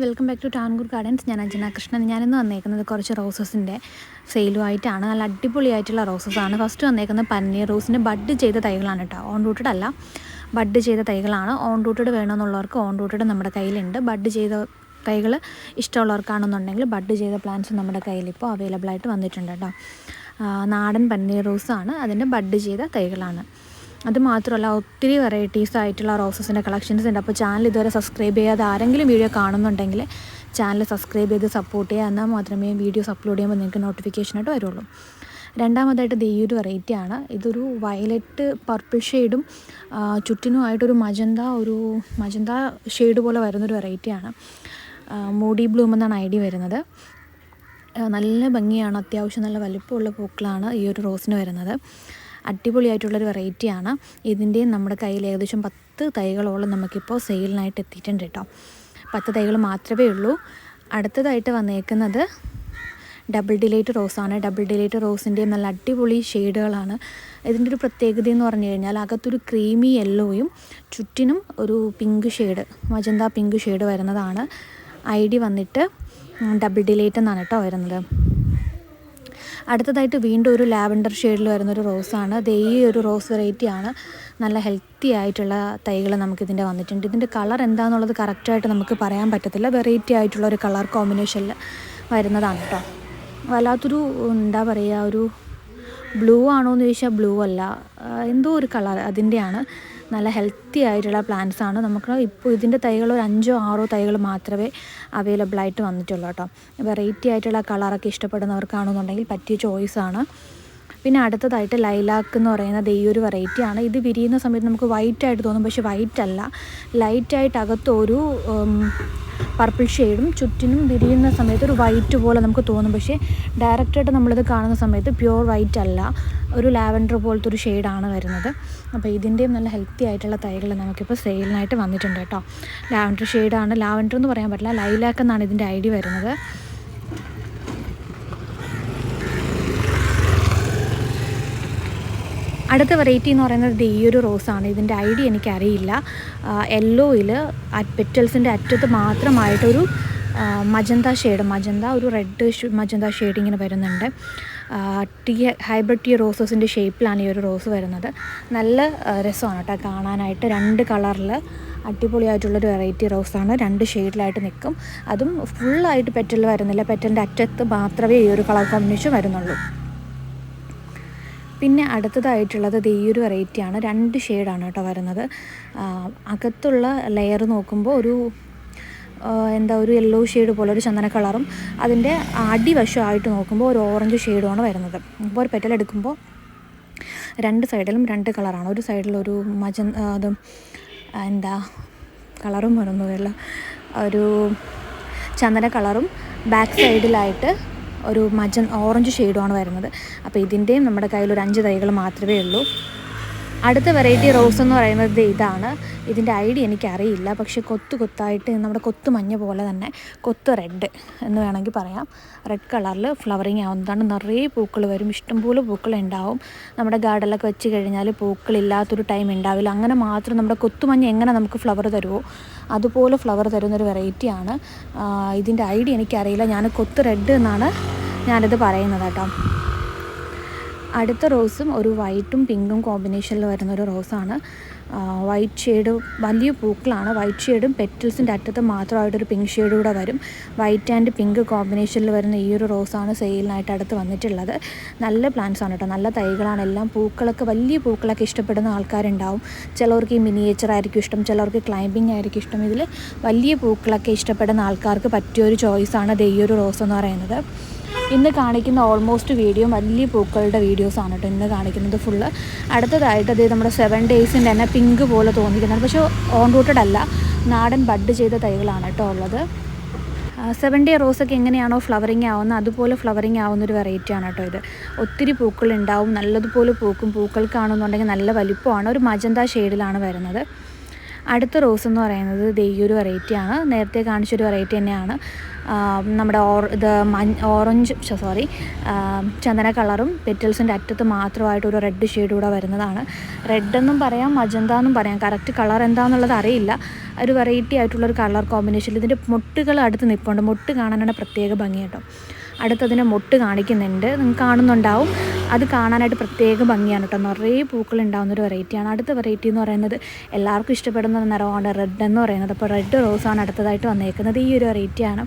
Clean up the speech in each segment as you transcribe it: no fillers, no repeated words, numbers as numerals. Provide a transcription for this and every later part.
Welcome back to Tankur gardens. ഞാൻ അഞ്ജന കൃഷ്ണൻ. ഞാനിന്ന് വന്നേക്കുന്നത് കുറച്ച് റോസസിൻ്റെ സെയിലുമായിട്ടാണ്. നല്ല അടിപൊളിയായിട്ടുള്ള റോസസാണ്. ഫസ്റ്റ് വന്നേക്കുന്നത് പന്നീർ റോസിൻ്റെ ബഡ് ചെയ്ത തൈകളാണ് കേട്ടോ. ഓൺ റൂട്ടഡ് അല്ല, ബഡ് ചെയ്ത തൈകളാണ്. ഓൺ റൂട്ടഡ് വേണമെന്നുള്ളവർക്ക് ഓൺ റൂട്ടഡ് നമ്മുടെ കയ്യിലുണ്ട്. ബഡ് ചെയ്ത തൈകൾ ഇഷ്ടമുള്ളവർക്കാണെന്നുണ്ടെങ്കിൽ ബഡ് ചെയ്ത പ്ലാന്റ്സ് നമ്മുടെ കയ്യിലിപ്പോൾ അവൈലബിൾ ആയിട്ട് വന്നിട്ടുണ്ട് കേട്ടോ. നാടൻ പന്നീർ റോസാണ്, അതിൻ്റെ ബഡ് ചെയ്ത തൈകളാണ്. അതുമാത്രമല്ല, ഒത്തിരി വെറൈറ്റീസ് ആയിട്ടുള്ള റോസസിൻ്റെ കളക്ഷൻസ് ഉണ്ട്. അപ്പോൾ ചാനൽ ഇതുവരെ സബ്സ്ക്രൈബ് ചെയ്യാതെ ആരെങ്കിലും വീഡിയോ കാണുന്നുണ്ടെങ്കിൽ ചാനൽ സബ്സ്ക്രൈബ് ചെയ്ത് സപ്പോർട്ട് ചെയ്യുക. എന്നാൽ മാത്രമേ വീഡിയോസ് അപ്ലോഡ് ചെയ്യുമ്പോൾ നിങ്ങൾക്ക് നോട്ടിഫിക്കേഷനായിട്ട് വരുള്ളൂ. രണ്ടാമതായിട്ട് ഈ ഒരു വെറൈറ്റിയാണ്. ഇതൊരു വയലറ്റ് പർപ്പിൾ ഷെയ്ഡും ചുറ്റിനുമായിട്ടൊരു മജന്ത ഷെയ്ഡ് പോലെ വരുന്നൊരു വെറൈറ്റിയാണ്. മൂഡി ബ്ലൂം എന്നാണ് ഐഡി വരുന്നത്. നല്ല ഭംഗിയാണ്, അത്യാവശ്യം നല്ല വലിപ്പമുള്ള പൂക്കളാണ് ഈ ഒരു റോസിന് വരുന്നത്. അടിപൊളിയായിട്ടുള്ളൊരു വെറൈറ്റിയാണ്. ഇതിൻ്റെയും നമ്മുടെ കയ്യിൽ ഏകദേശം 10 തൈകളോളം നമുക്കിപ്പോൾ സെയിലിനായിട്ട് എത്തിയിട്ടുണ്ട് കേട്ടോ. 10 തൈകൾ മാത്രമേ ഉള്ളൂ. അടുത്തതായിട്ട് വന്നേക്കുന്നത് ഡബിൾ ഡിലൈറ്റ് റോസാണ്. ഡബിൾ ഡിലൈറ്റ് റോസിൻ്റെയും നല്ല അടിപൊളി ഷെയ്ഡുകളാണ്. ഇതിൻ്റെ ഒരു പ്രത്യേകത എന്ന് പറഞ്ഞു കഴിഞ്ഞാൽ അകത്തൊരു ക്രീമി യെല്ലോയും ചുറ്റിനും ഒരു pink shade, magenta pink shade വരുന്നതാണ്. ഐഡി വന്നിട്ട് ഡബിൾ ഡിലൈറ്റ് എന്നാണ് കേട്ടോ വരുന്നത്. അടുത്തതായിട്ട് വീണ്ടും ഒരു ലാവൻഡർ ഷെയ്ഡിൽ വരുന്നൊരു റോസാണ്. ഇത് ഈ ഒരു റോസ് വെറൈറ്റിയാണ്. നല്ല ഹെൽത്തി ആയിട്ടുള്ള തൈകൾ നമുക്കിതിൻ്റെ വന്നിട്ടുണ്ട്. ഇതിൻ്റെ കളർ എന്താണെന്നുള്ളത് കറക്റ്റായിട്ട് നമുക്ക് പറയാൻ പറ്റത്തില്ല. വെറൈറ്റി ആയിട്ടുള്ള ഒരു കളർ കോമ്പിനേഷനിൽ വരുന്നതാണ് കേട്ടോ. വല്ലാത്തൊരു എന്താ പറയുക, ഒരു ബ്ലൂ ആണോ എന്ന് ചോദിച്ചാൽ ബ്ലൂ അല്ല, എന്തോ ഒരു കളർ അതിൻ്റെയാണ്. നല്ല ഹെൽത്തി ആയിട്ടുള്ള പ്ലാന്റ്സ് ആണ്. നമുക്ക് ഇപ്പോൾ ഇതിൻ്റെ തൈകൾ ഒരു 5-6 തൈകൾ മാത്രമേ അവൈലബിൾ ആയിട്ട് വന്നിട്ടുള്ളൂ കേട്ടോ. വെറൈറ്റി ആയിട്ടുള്ള കളറൊക്കെ ഇഷ്ടപ്പെടുന്നവർക്കാണെന്നുണ്ടെങ്കിൽ പറ്റിയ ചോയ്സാണ്. പിന്നെ അടുത്തതായിട്ട് ലൈലാക്ക് എന്ന് പറയുന്നത് ഈ ഒരു വെറൈറ്റിയാണ്. ഇത് വിരിയുന്ന സമയത്ത് നമുക്ക് വൈറ്റ് ആയിട്ട് തോന്നും, പക്ഷേ വൈറ്റ് അല്ല, ലൈറ്റായിട്ട് അകത്തൊരു പർപ്പിൾ ഷെയ്ഡും ചുറ്റിനും വിരിയുന്ന സമയത്ത് ഒരു വൈറ്റ് പോലെ നമുക്ക് തോന്നും. പക്ഷേ ഡയറക്റ്റായിട്ട് നമ്മളിത് കാണുന്ന സമയത്ത് പ്യുവർ വൈറ്റ് അല്ല, ഒരു ലാവൻഡർ പോലത്തെ ഒരു ഷെയ്ഡാണ് വരുന്നത്. അപ്പോൾ ഇതിൻ്റെയും നല്ല ഹെൽത്തി ആയിട്ടുള്ള തൈകൾ നമുക്കിപ്പോൾ സെയിലിനായിട്ട് വന്നിട്ടുണ്ട് കേട്ടോ. ലാവൻഡർ ഷെയ്ഡാണ്, ലാവൻഡർ എന്ന് പറയാൻ പറ്റില്ല, ലൈലാക്ക് എന്നാണ് ഇതിൻ്റെ ഐഡി വരുന്നത്. അടുത്ത വെറൈറ്റി എന്ന് പറയുന്നത് ഈ ഒരു റോസാണ്. ഇതിൻ്റെ ഐഡി എനിക്കറിയില്ല. യെല്ലോയിൽ പെറ്റൽസിൻ്റെ അറ്റത്ത് മാത്രമായിട്ടൊരു മജന്ത ഒരു റെഡ് മജന്ത ഷെയ്ഡ് ഇങ്ങനെ വരുന്നുണ്ട്. ഹൈബ്രിഡ് റോസസിൻ്റെ ഷേപ്പിലാണ് ഈ ഒരു റോസ് വരുന്നത്. നല്ല രസമാണ് കേട്ടോ കാണാനായിട്ട്. 2 കളറിൽ അടിപൊളിയായിട്ടുള്ളൊരു വെറൈറ്റി റോസാണ്. 2 ഷെയ്ഡിലായിട്ട് നിൽക്കും. അതും ഫുള്ളായിട്ട് പെറ്റൽ വരുന്നില്ല, പെറ്റലിൻ്റെ അറ്റത്ത് മാത്രമേ ഈ ഒരു കളർ കോമ്പിനേഷൻ വരുന്നുള്ളൂ. പിന്നെ അടുത്തതായിട്ടുള്ളത് ഈ ഒരു വെറൈറ്റിയാണ്. 2 ഷെയ്ഡാണ് കേട്ടോ വരുന്നത്. അകത്തുള്ള ലെയർ നോക്കുമ്പോൾ ഒരു ഒരു യെല്ലോ ഷെയ്ഡ് പോലെ ഒരു ചന്ദന കളറും, അതിൻ്റെ അടിവശമായിട്ട് നോക്കുമ്പോൾ ഒരു ഓറഞ്ച് ഷെയ്ഡുമാണ് വരുന്നത്. അപ്പോൾ ഒരു പെറ്റൽ എടുക്കുമ്പോൾ 2 സൈഡിലും 2 കളറാണ്. ഒരു സൈഡിലൊരു അതും കളറും വരുന്നില്ല, ഒരു ചന്ദന കളറും ബാക്ക് സൈഡിലായിട്ട് ഒരു ഓറഞ്ച് ഷെയ്ഡുമാണ് വരുന്നത്. അപ്പോൾ ഇതിൻ്റെയും നമ്മുടെ കയ്യിൽ ഒരു 5 തൈകൾ മാത്രമേ ഉള്ളൂ. അടുത്ത വെറൈറ്റി റോസ് എന്ന് പറയുന്നത് ഇതാണ്. ഇതിൻ്റെ ഐഡി എനിക്കറിയില്ല, പക്ഷേ കൊത്തായിട്ട് നമ്മുടെ കൊത്തു മഞ്ഞ പോലെ തന്നെ കൊത്ത് റെഡ് എന്ന് വേണമെങ്കിൽ പറയാം. റെഡ് കളറിൽ ഫ്ലവറിങ് ആവുന്നതാണ്. നിറയെ പൂക്കൾ വരും, ഇഷ്ടംപോലെ പൂക്കൾ ഉണ്ടാവും. നമ്മുടെ ഗാർഡനിലൊക്കെ വെച്ച് കഴിഞ്ഞാൽ പൂക്കളില്ലാത്തൊരു ടൈം ഉണ്ടാവില്ല. അങ്ങനെ മാത്രം നമ്മുടെ കൊത്തുമഞ്ഞ എങ്ങനെ നമുക്ക് ഫ്ലവർ തരുമോ അതുപോലെ ഫ്ലവർ തരുന്നൊരു വെറൈറ്റിയാണ്. ഇതിൻ്റെ ഐഡി എനിക്കറിയില്ല, ഞാൻ കൊത്ത് റെഡ് എന്നാണ് ഞാനിത് പറയുന്നത് കേട്ടോ. അടുത്ത റോസും ഒരു വൈറ്റും പിങ്കും കോമ്പിനേഷനിൽ വരുന്നൊരു റോസാണ്. വൈറ്റ് ഷെയ്ഡ്, വലിയ പൂക്കളാണ്. വൈറ്റ് ഷെയ്ഡും പെറ്റൽസിൻ്റെ അറ്റത്ത് മാത്രമായിട്ടൊരു പിങ്ക് ഷെയ്ഡ് കൂടെ വരും. വൈറ്റ് ആൻഡ് പിങ്ക് കോമ്പിനേഷനിൽ വരുന്ന ഈ ഒരു റോസാണ് സെയിലിനായിട്ട് അടുത്ത് വന്നിട്ടുള്ളത്. നല്ല പ്ലാന്റ്സ് ആണ് കേട്ടോ, നല്ല തൈകളാണ് എല്ലാം. പൂക്കളൊക്കെ, വലിയ പൂക്കളൊക്കെ ഇഷ്ടപ്പെടുന്ന ആൾക്കാരുണ്ടാവും. ചിലവർക്ക് ഈ മിനിയേച്ചർ ആയിരിക്കും ഇഷ്ടം, ചിലവർക്ക് ക്ലൈമ്പിംഗ് ആയിരിക്കും ഇഷ്ടം. ഇതിൽ വലിയ പൂക്കളൊക്കെ ഇഷ്ടപ്പെടുന്ന ആൾക്കാർക്ക് പറ്റിയൊരു ചോയ്സാണ് ഈ ഒരു റോസ് എന്ന് പറയുന്നത്. ഇന്ന് കാണിക്കുന്ന ഓൾമോസ്റ്റ് വീഡിയോ വലിയ പൂക്കളുടെ വീഡിയോസാണ് കേട്ടോ ഇന്ന് കാണിക്കുന്നത് ഫുള്ള്. അടുത്തതായിട്ട് അത് നമ്മുടെ 7 ഡേയ്സിൻ്റെ തന്നെ പിങ്ക് പോലെ തോന്നിക്കുന്നത്, പക്ഷേ ഓൺ റൂട്ടഡ് അല്ല, നാടൻ ബഡ് ചെയ്ത തൈകളാണ് കേട്ടോ ഉള്ളത്. 7 ഡേ റോസൊക്കെ എങ്ങനെയാണോ ഫ്ലവറിങ് ആവുന്നത് അതുപോലെ ഫ്ലവറിങ് ആവുന്നൊരു വെറൈറ്റിയാണ് കേട്ടോ ഇത്. ഒത്തിരി പൂക്കളുണ്ടാവും, നല്ലതുപോലെ പൂക്കും. പൂക്കൾക്കാണെന്നുണ്ടെങ്കിൽ നല്ല വലിപ്പമാണ്. ഒരു മജന്ത ഷെയ്ഡിലാണ് വരുന്നത്. അടുത്ത റോസ് എന്ന് പറയുന്നത് ഈ ഒരു വെറൈറ്റിയാണ്. നേരത്തെ കാണിച്ചൊരു വെറൈറ്റി തന്നെയാണ്. നമ്മുടെ ചന്ദന കളറും പെറ്റൽസിൻ്റെ അറ്റത്ത് മാത്രമായിട്ടൊരു റെഡ് ഷെയ്ഡ് കൂടെ വരുന്നതാണ്. റെഡെന്നും പറയാം, മജന്ത എന്നും പറയാം. കറക്റ്റ് കളർ എന്താണെന്നുള്ളത് അറിയില്ല. ഒരു വെറൈറ്റി ആയിട്ടുള്ളൊരു കളർ കോമ്പിനേഷനിൽ ഇതിൻ്റെ മൊട്ടുകൾ അടുത്ത് നിൽപ്പുണ്ട്. മൊട്ട് കാണാനാണ് പ്രത്യേക ഭംഗി കേട്ടോ. അടുത്തതിൻ്റെ മൊട്ട് കാണിക്കുന്നുണ്ട്, നിങ്ങൾക്ക് കാണുന്നുണ്ടാവും. അത് കാണാനായിട്ട് പ്രത്യേക ഭംഗിയാണ് കേട്ടോ. നിറയെ പൂക്കൾ ഉണ്ടാകുന്നൊരു വെറൈറ്റിയാണ്. അടുത്ത വെറൈറ്റി എന്ന് പറയുന്നത് എല്ലാവർക്കും ഇഷ്ടപ്പെടുന്ന നിറമാണ് റെഡ് എന്ന് പറയുന്നത്. അപ്പോൾ റെഡ് റോസാണ് അടുത്തതായിട്ട് വന്നേക്കുന്നത്. ഈ ഒരു വെറൈറ്റിയാണ്,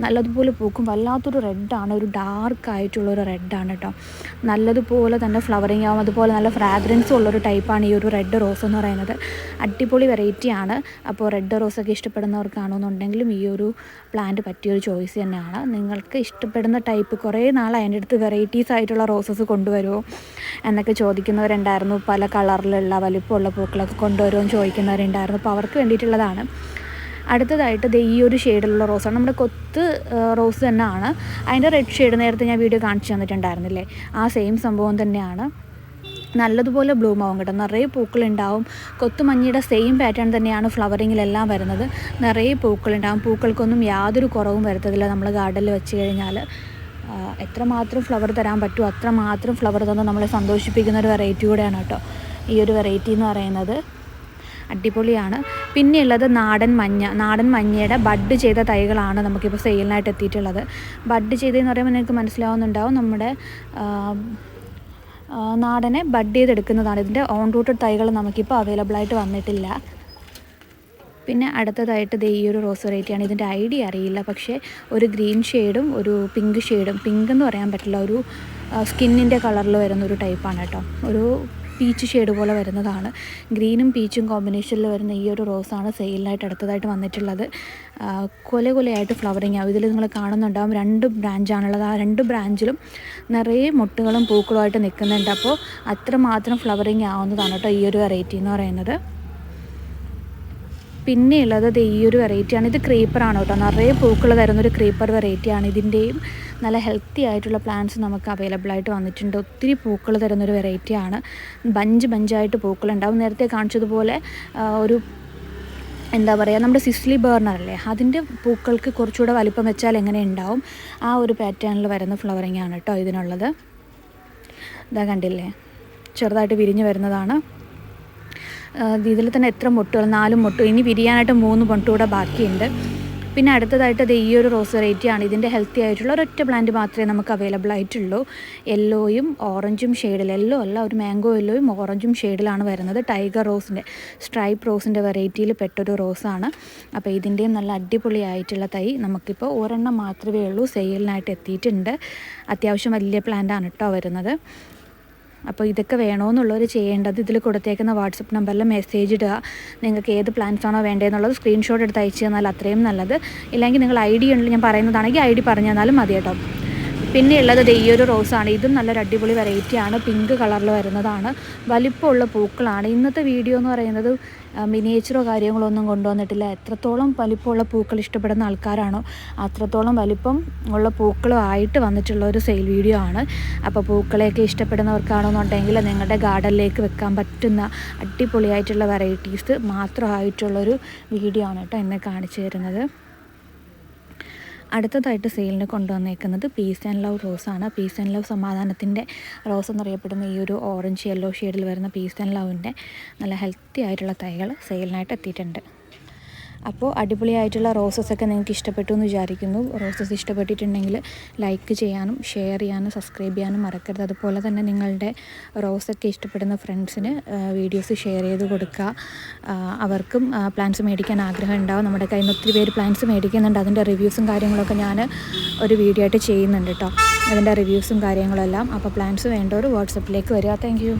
നല്ലതുപോലെ പൂക്കും. വല്ലാത്തൊരു റെഡാണ്, ഒരു ഡാർക്ക് ആയിട്ടുള്ളൊരു റെഡാണ് കേട്ടോ. നല്ലതുപോലെ തന്നെ ഫ്ലവറിങ് ആവും, അതുപോലെ നല്ല ഫ്രാഗ്രൻസും ഉള്ളൊരു ടൈപ്പാണ് ഈ ഒരു റെഡ് റോസ് എന്ന് പറയുന്നത്. അടിപൊളി വെറൈറ്റിയാണ്. അപ്പോൾ റെഡ് റോസൊക്കെ ഇഷ്ടപ്പെടുന്നവർക്കാണെന്നുണ്ടെങ്കിലും ഈ ഒരു പ്ലാന്റ് പറ്റിയൊരു ചോയ്സ് തന്നെയാണ്. നിങ്ങൾക്ക് ഇഷ്ടപ്പെടുന്ന ടൈപ്പ് കുറേ നാളായി എൻ്റെ അടുത്ത് വെറൈറ്റീസ് ആയിട്ടുള്ള റോസസ് കൊണ്ടുവരുമോ എന്നൊക്കെ ചോദിക്കുന്നവരുണ്ടായിരുന്നു. പല കളറിലുള്ള വലിപ്പമുള്ള പൂക്കളൊക്കെ കൊണ്ടുവരുമോ എന്ന് ചോദിക്കുന്നവരുണ്ടായിരുന്നു. അപ്പോൾ അവർക്ക് വേണ്ടിയിട്ടുള്ളതാണ്. അടുത്തതായിട്ട് ഈ ഒരു ഷെയ്ഡിലുള്ള റോസാണ്, നമ്മുടെ കൊത്ത് റോസ് തന്നെയാണ്. അതിൻ്റെ റെഡ് ഷെയ്ഡ് നേരത്തെ ഞാൻ വീഡിയോ കാണിച്ചു തന്നിട്ടുണ്ടായിരുന്നില്ലേ, ആ സെയിം സംഭവം തന്നെയാണ്. നല്ലതുപോലെ ബ്ലൂം ആവും കേട്ടോ, നിറയെ പൂക്കളുണ്ടാവും. കൊത്തുമഞ്ഞിയുടെ സെയിം പാറ്റേൺ തന്നെയാണ് ഫ്ലവറിങ്ങിലെല്ലാം വരുന്നത്. നിറയെ പൂക്കളുണ്ടാവും, പൂക്കൾക്കൊന്നും യാതൊരു കുറവും വരുത്തതില്ല. നമ്മൾ ഗാർഡനിൽ വെച്ച് കഴിഞ്ഞാൽ എത്രമാത്രം ഫ്ലവർ തരാൻ പറ്റുമോ അത്രമാത്രം ഫ്ലവർ തന്ന് നമ്മളെ സന്തോഷിപ്പിക്കുന്ന ഒരു വെറൈറ്റി കൂടെയാണ് കേട്ടോ ഈ ഒരു വെറൈറ്റി എന്ന് പറയുന്നത്. അടിപൊളിയാണ്. പിന്നെയുള്ളത് നാടൻ മഞ്ഞയുടെ ബഡ് ചെയ്ത തൈകളാണ് നമുക്കിപ്പോൾ സെയിലിനായിട്ട് എത്തിയിട്ടുള്ളത്. ബഡ് ചെയ്തതെന്ന് പറയുമ്പോൾ നിങ്ങൾക്ക് മനസ്സിലാവുന്നുണ്ടാവും, നമ്മുടെ നാടനെ ബഡ് ചെയ്തെടുക്കുന്നതാണ്. ഇതിൻ്റെ ഓൺ റൂട്ടഡ് തൈകൾ നമുക്കിപ്പോൾ അവൈലബിൾ ആയിട്ട് വന്നിട്ടില്ല. പിന്നെ അടുത്തതായിട്ട് ഈ ഒരു റോസ് വെറൈറ്റിയാണ്. ഇതിൻ്റെ ഐഡിയ അറിയില്ല, പക്ഷേ ഒരു ഗ്രീൻ ഷെയ്ഡും ഒരു പിങ്ക് ഷെയ്ഡും, പിങ്ക് എന്ന് പറയാൻ പറ്റില്ല, ഒരു സ്കിന്നിൻ്റെ കളറിൽ വരുന്നൊരു ടൈപ്പാണ് കേട്ടോ. ഒരു പീച്ച് ഷെയ്ഡ് പോലെ വരുന്നതാണ്. ഗ്രീനും പീച്ചും കോമ്പിനേഷനിൽ വരുന്ന ഈ ഒരു റോസാണ് സെയിലിനായിട്ട് അടുത്തതായിട്ട് വന്നിട്ടുള്ളത്. കൊലയായിട്ട് ഫ്ലവറിങ് ആവും. ഇതിൽ നിങ്ങൾ കാണുന്നുണ്ടാകും 2 ബ്രാഞ്ചാണുള്ളത്. ആ 2 ബ്രാഞ്ചിലും നിറയെ മുട്ടുകളും പൂക്കളുമായിട്ട് നിൽക്കുന്നുണ്ട്. അപ്പോൾ അത്രമാത്രം ഫ്ലവറിങ് ആവുന്നതാണ് കേട്ടോ ഈ ഒരു വെറൈറ്റി എന്ന് പറയുന്നത്. പിന്നെയുള്ളത് ഈ ഒരു വെറൈറ്റിയാണ്. ഇത് ക്രീപ്പറാണ് കേട്ടോ, നിറയെ പൂക്കൾ തരുന്നൊരു ക്രീപ്പർ വെറൈറ്റിയാണ്. ഇതിൻ്റെയും നല്ല ഹെൽത്തി ആയിട്ടുള്ള പ്ലാന്റ്സ് നമുക്ക് അവൈലബിൾ ആയിട്ട് വന്നിട്ടുണ്ട്. ഒത്തിരി പൂക്കൾ തരുന്നൊരു വെറൈറ്റിയാണ്. ബഞ്ചായിട്ട് പൂക്കളുണ്ടാവും. നേരത്തെ കാണിച്ചതുപോലെ ഒരു എന്താ പറയുക, നമ്മുടെ സിസ്ലി ബർണറല്ലേ, അതിൻ്റെ പൂക്കൾക്ക് കുറച്ചുകൂടെ വലിപ്പം വെച്ചാൽ എങ്ങനെ ഉണ്ടാവും, ആ ഒരു പാറ്റേണിൽ വരുന്ന ഫ്ലവറിങ് ആണ് കേട്ടോ ഇതിനുള്ളത്. ഇതാ കണ്ടില്ലേ, ചെറുതായിട്ട് വിരിഞ്ഞ് വരുന്നതാണ്. ഇതിൽ തന്നെ എത്ര മുട്ടുകൾ, 4 മുട്ട്, ഇനി വിരിയാനായിട്ട് 3 മുട്ട് കൂടെ ബാക്കിയുണ്ട്. പിന്നെ അടുത്തതായിട്ട് ഈ ഒരു റോസ് വെറൈറ്റിയാണ്. ഇതിൻ്റെ ഹെൽത്തി ആയിട്ടുള്ള ഒരൊറ്റ പ്ലാന്റ് മാത്രമേ നമുക്ക് അവൈലബിൾ ആയിട്ടുള്ളൂ. യെല്ലോയും ഓറഞ്ചും ഷെയ്ഡിൽ, യെല്ലോ അല്ല, ഒരു മാംഗോ യെല്ലോയും ഓറഞ്ചും ഷെയ്ഡിലാണ് വരുന്നത്. ടൈഗർ റോസിൻ്റെ, സ്ട്രൈപ്പ് റോസിൻ്റെ വെറൈറ്റിയിൽ പെട്ടൊരു റോസാണ്. അപ്പോൾ ഇതിൻ്റെയും നല്ല അടിപൊളിയായിട്ടുള്ള തൈ നമുക്കിപ്പോൾ ഒരെണ്ണം മാത്രമേ ഉള്ളൂ, സെയിലിനായിട്ട് എത്തിയിട്ടുണ്ട്. അത്യാവശ്യം വലിയ പ്ലാന്റാണ് കേട്ടോ വരുന്നത്. അപ്പോൾ ഇതൊക്കെ വേണമെന്നുള്ളവർ ചെയ്യേണ്ടത് ഇതിൽ കൊടുത്തേക്കുന്ന വാട്സപ്പ് നമ്പറിൽ മെസ്സേജ് ഇടുക. നിങ്ങൾക്ക് ഏത് പ്ലാൻസാണോ വേണ്ടതെന്നുള്ളത് സ്ക്രീൻഷോട്ട് എടുത്ത് അയച്ചു തന്നാൽ അത്രയും നല്ലത്. ഇല്ലെങ്കിൽ നിങ്ങൾ ഐ ഡി ഉണ്ട്, ഞാൻ പറയുന്നതാണെങ്കിൽ ഐ ഡി പറഞ്ഞു തന്നാലും മതി കേട്ടോ. പിന്നെയുള്ളത് ഈ ഒരു റോസാണ്. ഇതും നല്ലൊരു അടിപൊളി വെറൈറ്റിയാണ്. പിങ്ക് കളറിൽ വരുന്നതാണ്. വലിപ്പമുള്ള പൂക്കളാണ്. ഇന്നത്തെ വീഡിയോ എന്ന് പറയുന്നത് മിനിയേച്ചറോ കാര്യങ്ങളോ ഒന്നും കൊണ്ടുവന്നിട്ടില്ല. എത്രത്തോളം വലിപ്പമുള്ള പൂക്കൾ ഇഷ്ടപ്പെടുന്ന ആൾക്കാരാണോ അത്രത്തോളം വലിപ്പം ഉള്ള പൂക്കളും ആയിട്ട് വന്നിട്ടുള്ള ഒരു സെയിൽ വീഡിയോ ആണ്. അപ്പോൾ പൂക്കളെയൊക്കെ ഇഷ്ടപ്പെടുന്നവർക്കാണെന്നുണ്ടെങ്കിൽ നിങ്ങളുടെ ഗാർഡനിലേക്ക് വെക്കാൻ പറ്റുന്ന അടിപൊളിയായിട്ടുള്ള വെറൈറ്റീസ് മാത്രമായിട്ടുള്ളൊരു വീഡിയോ ആണ് കേട്ടോ ഇന്ന് കാണിച്ചു തരുന്നത്. അടുത്തതായിട്ട് സെയിലിന് കൊണ്ടുവന്നേക്കുന്നത് പീസ് ആൻഡ് ലവ് റോസാണ്. പീസ് ആൻഡ് ലവ്, സമാധാനത്തിൻ്റെ റോസ് എന്നറിയപ്പെടുന്ന ഈ ഒരു ഓറഞ്ച് യെല്ലോ ഷെയ്ഡിൽ വരുന്ന പീസ് ആൻഡ് ലവിൻ്റെ നല്ല ഹെൽത്തി ആയിട്ടുള്ള തൈകൾ സെയിലിനായിട്ട് എത്തിയിട്ടുണ്ട്. അപ്പോൾ അടിപൊളിയായിട്ടുള്ള റോസസൊക്കെ നിങ്ങൾക്ക് ഇഷ്ടപ്പെട്ടു എന്ന് വിചാരിക്കുന്നു. റോസസ് ഇഷ്ടപ്പെട്ടിട്ടുണ്ടെങ്കിൽ ലൈക്ക് ചെയ്യാനും ഷെയർ ചെയ്യാനും സബ്സ്ക്രൈബ് ചെയ്യാനും മറക്കരുത്. അതുപോലെ തന്നെ നിങ്ങളുടെ റോസൊക്കെ ഇഷ്ടപ്പെടുന്ന ഫ്രണ്ട്സിന് വീഡിയോസ് ഷെയർ ചെയ്ത് കൊടുക്കുക. അവർക്കും പ്ലാന്റ്സ് മേടിക്കാൻ ആഗ്രഹം ഉണ്ടാവും. നമ്മുടെ കയ്യിൽ നിന്ന് ഒത്തിരി പേര് പ്ലാന്റ്സ് മേടിക്കുന്നുണ്ട്. അതിൻ്റെ റിവ്യൂസും കാര്യങ്ങളൊക്കെ ഞാൻ ഒരു വീഡിയോ ആയിട്ട് ചെയ്യുന്നുണ്ട് കേട്ടോ, അതിൻ്റെ റിവ്യൂസും കാര്യങ്ങളെല്ലാം. അപ്പോൾ പ്ലാന്റ്സ് വേണ്ടവർ വാട്സപ്പിലേക്ക് വരിക. Thank you.